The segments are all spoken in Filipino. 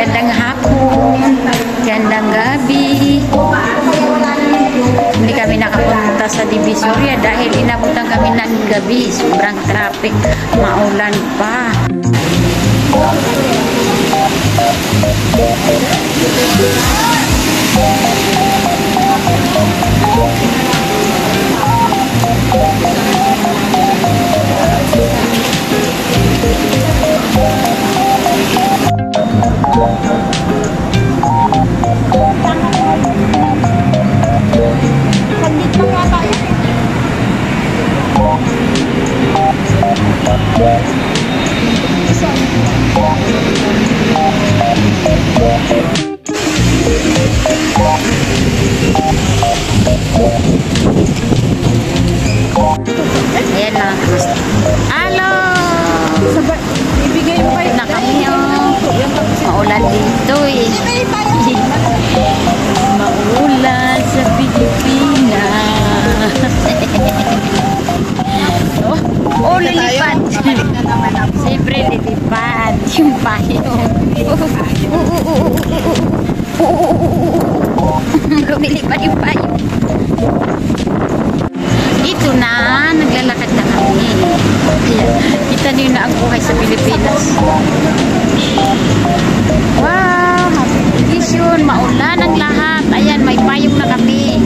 Magandang hapon, gandang gabi. Hindi kami nakapunta sa Divisoria dahil inabutan kami ng gabi. Sobrang traffic, maulan pa. Ayan na. Halo! Ibigay mo kayo na kami maulan dito eh. Maulan sa Pilipinas. Oh, lilipad. Siyempre lilipad. Yung payong. Lumilipad yung payong. Ito na, naglalakad na kami. Kita niyo na ang buhay sa Pilipinas. Wow, happy vacation. Maulan ang lahat. Ayan, may payong na kami.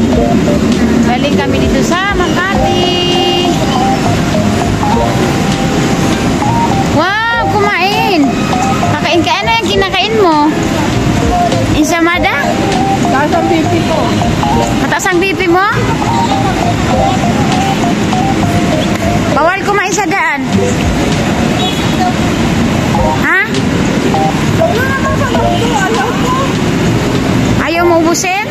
Galing kami dito sa Makati. Wow, kumain. Kakain ka. Ano yung kinakain mo? Ensamada? Taas ang BP ko. Mataas ang BP mo? Bawal kumain sa daan. Ha? Ayaw mo ubusin?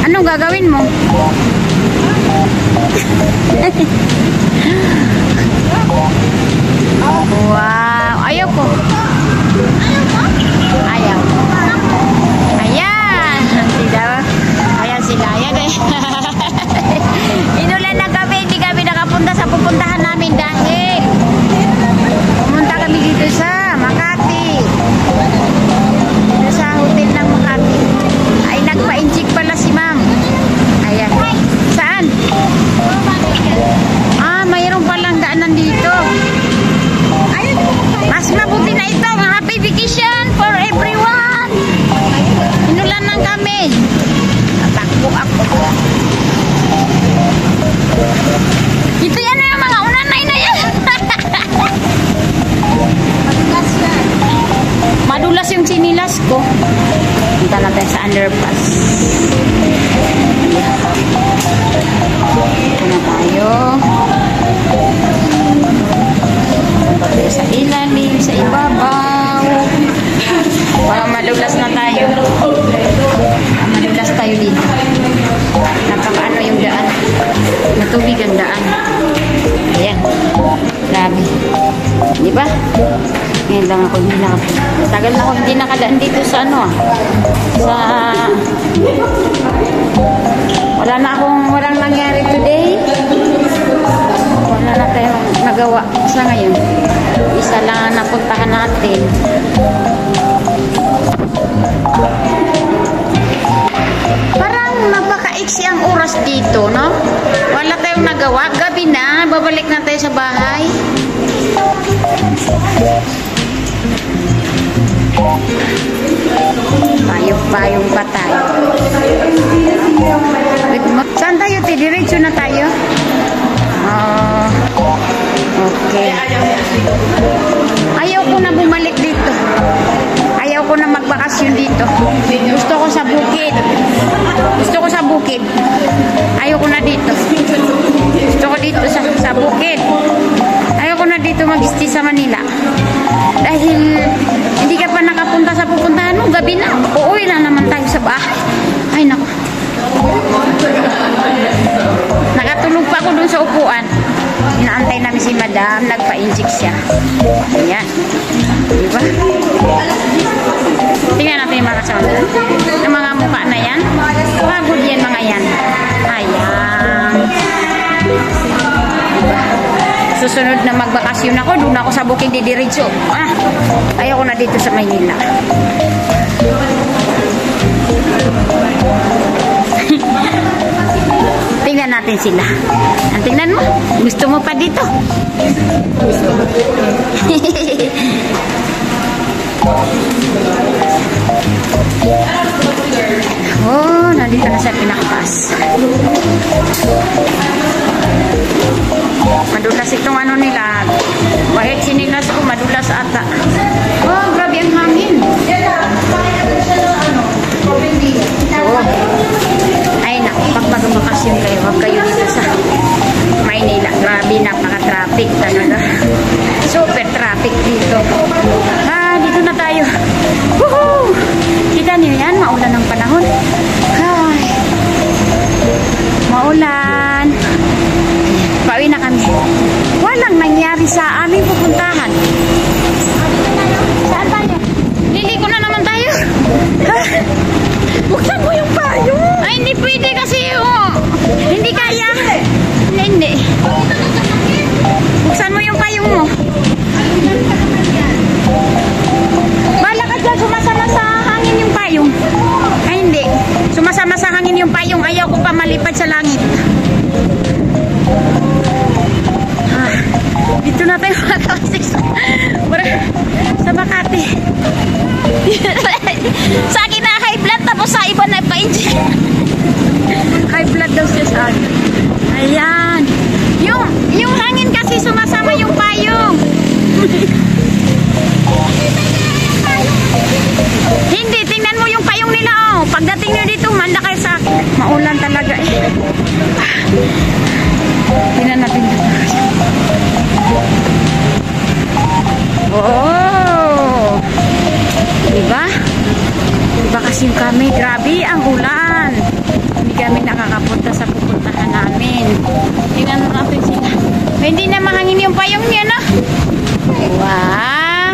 Anong gagawin mo? Wow, ayaw ko. Ayaw. Ayan. Tidak. Ayan sila. Ayan eh. Inulan na kami. Hindi kami nakapunta sa pupuntahan namin dahil pumunta kami dito sa Makati. Dito sa hotel ng Makati. Ay, nagpa-inject pala si ma'am. Ayan. Saan? Ah, mayroon palang daanan dito. Mas mabuti na ito. Happy vacation for everyone. Inulan lang kami. Natakbo ako. Ito yan na yung mga unanay na yan. Madulas yan. Madulas yung sinilas ko. Punta natin sa underpass. Ito na tayo. Punta tayo sa ilalim, sa ibabaw. Parang madulas na tayo. Madulas tayo dito. Napakaano yung daan. Matubig ang daan. Ayan. Grabe. Di ba? Ngayon lang ako hindi nakapunta. Tagal na ako hindi nakadaan dito sa ano ah. Sa... Walang nangyari today. Wala na tayong nagawa sa ngayon. Isa lang ang napuntahan natin. Parang napaka-iksi ang oras dito, no? Wala tayong nagawa. Gabi na. Babalik na tayo sa bahay. Payong pa tayo. Saan tayo? Diretso na tayo? Okay. Ayaw ko na bumalik dito. Ayaw ko na magbakasyon dito. Gusto ko sa bukid. Gusto ko sa bukid. Ayaw ko na dito. Gusto ko dito sa bukid. Ayaw ko na dito mag-stay sa Manila. Dahil hindi ka pa nakapunta sa pupuntahan mo, gabi na. Uuwi na naman tayo sa bahay. Ay, naku. Nakatulog pa ako dun sa upuan. Inaantay namin si madam, nagpa-inject siya. Ayan. Diba? Tingnan natin yung mga kasama. Yung mga mukha na yan. Pagod yan mga yan. Ayan. Diba? susunod na magbakasyon ako, doon ako sa bukid didiretso. Ayaw ko na dito sa Maynila. Tingnan natin sila. Tingnan mo. Gusto mo pa dito? Oh, nandito na sa pinakapas. Madulas itong ano nila. Kahit sinilas ko, madulas ata. Oh, grabe ang hangin. Oh. Ay, naku, pag mag-bakasyon kayo, huwag kayo dito sa Maynila. Grabe, napaka-traffic talaga. Super traffic dito. Dito na tayo. Woohoo! Kita niyo yan, maulan ang panahon. Ay, maulan. Pauwi na kami. Walang nangyari sa aming pupuntahan. Saan tayo? Liliko na naman tayo. Buksan mo yung payong. Ay, hindi pwede kasi hindi kaya. Hindi. Buksan mo yung payong mo. Bala ka dyan, sumasama sa hangin yung payong. Ay, hindi. Sumasama sa hangin yung payong. Ayaw ko pa malipad sa langit. Dito na tayo makakasik sa Makati. Sa akin na high blood, tapos sa iba na pa-inject. High blood daw siya sa akin. Ayan. Yung hangin kasi sumasama yung payong. Hindi, tingnan mo yung payong nila, oh. Pagdating nyo dito, manda kayo sa akin. Maulan talaga eh. Tingnan natin dito. Oh! Diba? Bakasyon kami. Grabe ang ulan. Hindi kami nakakapunta sa pupuntahan namin. Tingnan natin sila. Hindi na mahangin yung payong niya, no? Wow!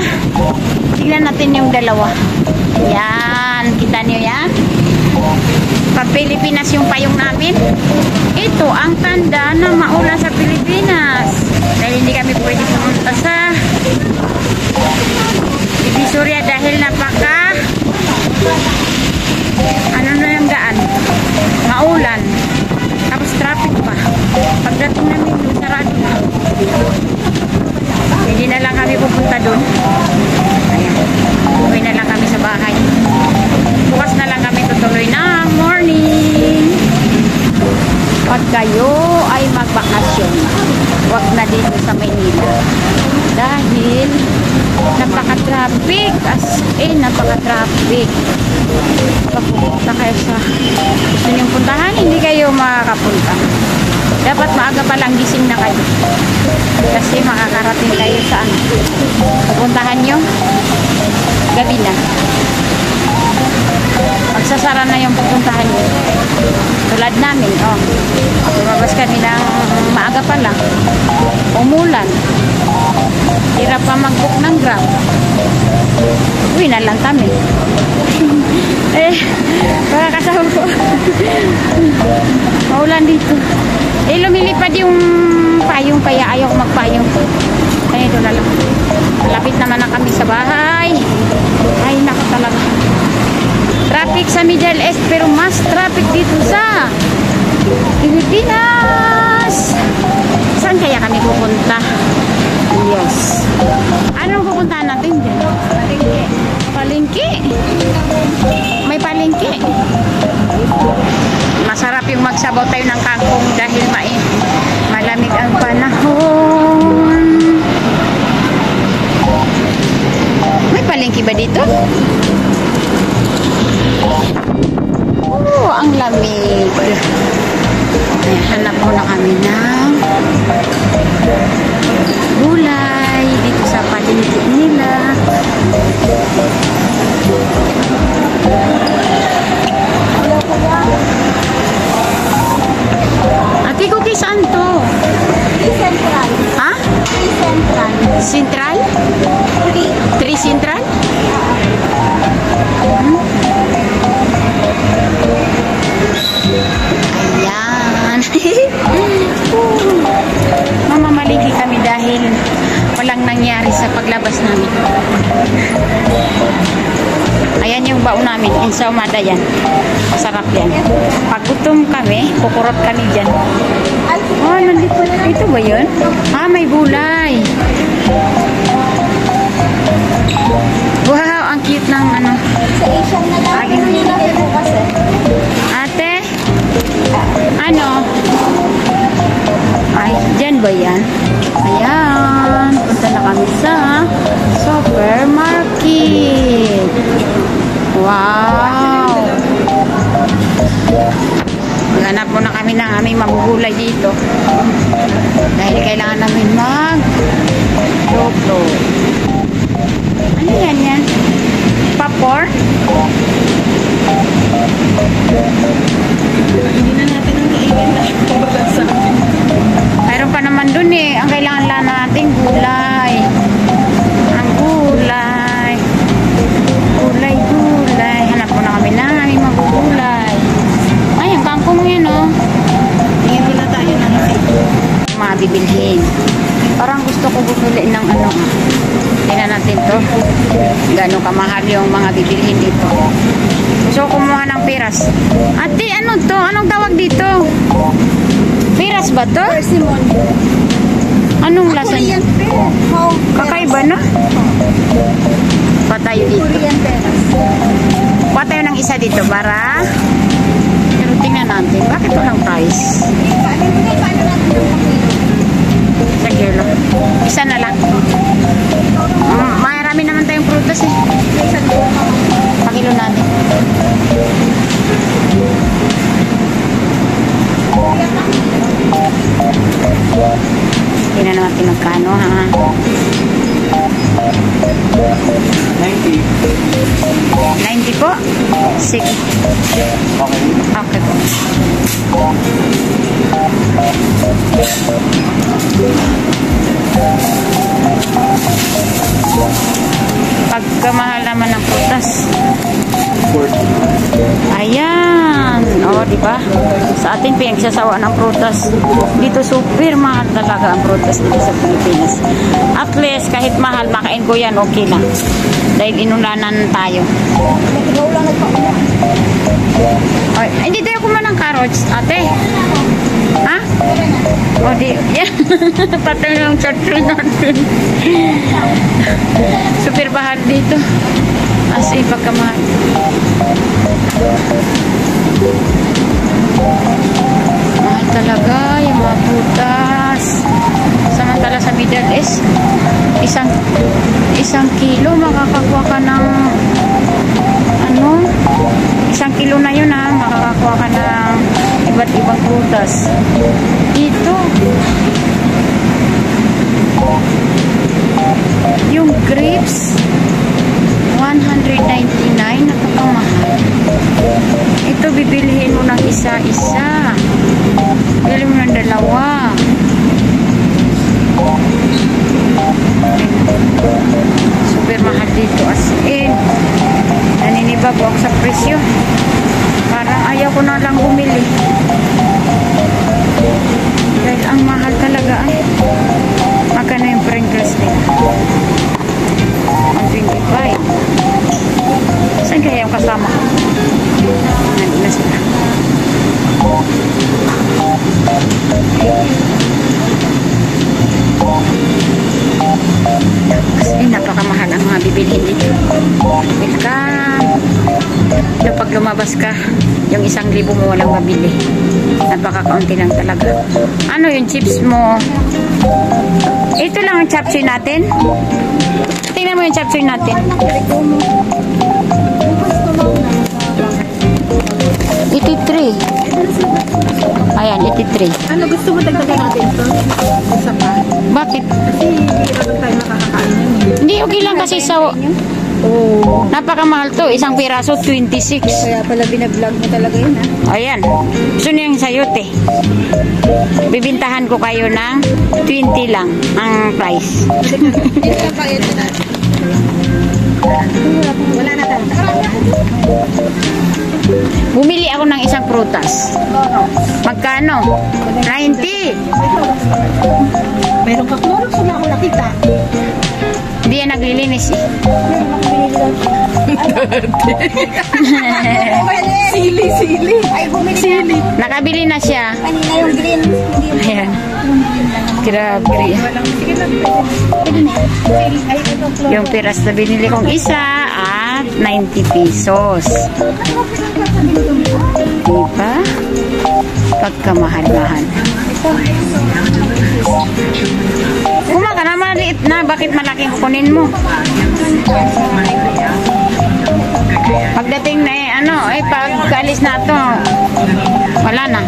Tingnan natin yung dalawa. Yan. Kita niyo yan? Pag Pilipinas yung payong namin, ito ang tanda na maulan sa Pilipinas. Dahil hindi kami pwede pumunta sa Divisoria dahil napaka ano na yung daan, maulan, tapos traffic pa. Pagdating namin sarado na, hindi na lang kami pupunta doon. Ayan, uwi na lang kami sa bahay. Bukas na lang kami tutuloy ng morning. Pag kayo ay magbakasyon, wag na dito sa Maynila dahil napaka-traffic, as in napaka-traffic. Pag pupunta kayo sa gusto niyong puntahan, hindi kayo makakapunta. Dapat maaga pa lang gising na kayo kasi makakarating kayo sa pupuntahan nyo gabi na. Magsasara na yung pupuntahan nyo. Tulad namin, lumabas kami ng maaga pa lang, umulan, hirap pa mag-book ng Grab, uwi na lang kami. Baka kasama ko maulan dito. Lumilipad yung payong, kaya ayaw ko magpayong. Kaya ito na lang, malapit naman na kami sa bahay. Ay, naku talaga, traffic sa Middle East, pero mas traffic dito sa Pilipinas. Saan kaya kami pupunta? Yes. Anong pupuntahan natin dyan? Palengke. Palengke? May palengke. Masarap yung magsabaw tayo ng kangkong dahil malamig ang panahon. May palengke ba dito? Oh, ang lamig. Ay, hanap muna kami ng gulay dito sa palengke nila. Ate Cookie, saan to? Central. Ha? Central. Central? 3 Central? Ayan. Mamamaligi kami dahil dahil walang nangyari sa paglabas namin. Ayan yung baon namin, ensaumada yan. Masarap yan. Pag gutom kami, kukurot kami dyan. Oh, nandito. Ito ba yun? Ah, may gulay. Wow, ang cute ng ano. Sa Asian na lang. Hindi natin bukas eh. Ate? Ano? Ay, dyan ba yan? Ayan. Punta na kami sa supermarket. Wow. Maghanap muna kami ng aming magugulay dito. Dahil kailangan namin mag-loko. Ano yan? Popcorn? Hindi na natin ang kainin na kumbaga sa akin. Mayroon pa naman dun eh. Ang kailangan lang natin gulay. Ang gulay. Gulay. Hanap mo na kami na aming magugulay. Ay, ang kangkong yan oh. Tingin muna tayo ng Mga bibilhin. Parang gusto ko bumili ng ano. Tingnan natin to. Gano'ng kamahal yung mga bibilhin dito. So, kumuha ng piras. Ate, ano to? Anong tawag dito? Piras ba to? Persimmon. Anong lasa niya? Korean pear. How? Kakaiba na? Patayo dito. Korean pears. Patayo ng isa dito para pero tingnan natin. Bakit walang price? Paano natin yung pakilo? Sa kilo. Isa na lang. Marami naman tayong prutas eh. Pakilo natin. Tingnan natin magkano ha. 90. 90 po? Sige. Okay po. Pagkamahal naman ng prutas. 40. Ayan. O, diba? Sa atin pinagsasawa ng prutas. Dito super mahal talaga ang prutas dito sa Pilipinas. At least, kahit mahal, makain ko yan, okay na. Dahil inulanan tayo. Nag-ulang nagpa-ulan. Ay, hindi tayo kumain ng carrots, ate. Ha? O, di. Yan. Patay ng chutney natin. Super bahal dito. As in, pagkamahal. Mahal talaga yung mga prutas. Samantala sa Middle East, isang kilo makakakuha ka ng ano? Isang kilo na yun ha, makakakuha ka ng iba't ibang prutas. Dito, yung grapes, 199, napakamahal. Ito, bibilihin mo ng isa-isa. Bili mo ng dalawa. Super mahal dito as in. Naninibag ako sa presyo. Parang ayaw ko na lang bumili. Dahil ang mahal talaga ay. Magkano yung Pringles nila? 125. Saan kaya yung kasama ko? Nandun na sila. Kasi napakamahal ang mga bibilhin dito. Welcome. Pag lumabas ka, yung 1,000 mo walang mabili. Napaka-kaunti lang talaga. Ano yung chips mo? Ito lang ang chapsuy natin. Tingnan mo yung chapsuy natin. 83. Ayan, 83. Ano gusto mo dagdagan natin ito? Isa pa. Bakit? Kasi hindi naman tayo nakakakain yun eh. Hindi, okay lang kasi sa... Oo. Napakamahal to. Isang piraso, 26. Kaya pala binablog mo talaga yun ha. Ayan. Gusto niyo yung sayote. Bibintahan ko kayo ng 20 lang ang price. Hindi na lang bayad na. Wala na tayo. Bumili ako ako ng isang prutas. Magkano? 90. Meron ka Clorox, wala akong nakita. Hindi yan naglilinis eh. Sili, sili. Ay, bumili na. Nakabili na siya. Kanina yung green. Hindi yung Ayan. Grabe. Sige lang, pwede. Yung piras na binili kong isa at 90 pesos. Diba? Pagkamahal-mahal. Kuma ka na, maliit na. Bakit malaking kunin mo? Pagdating na pag alis na to, wala na.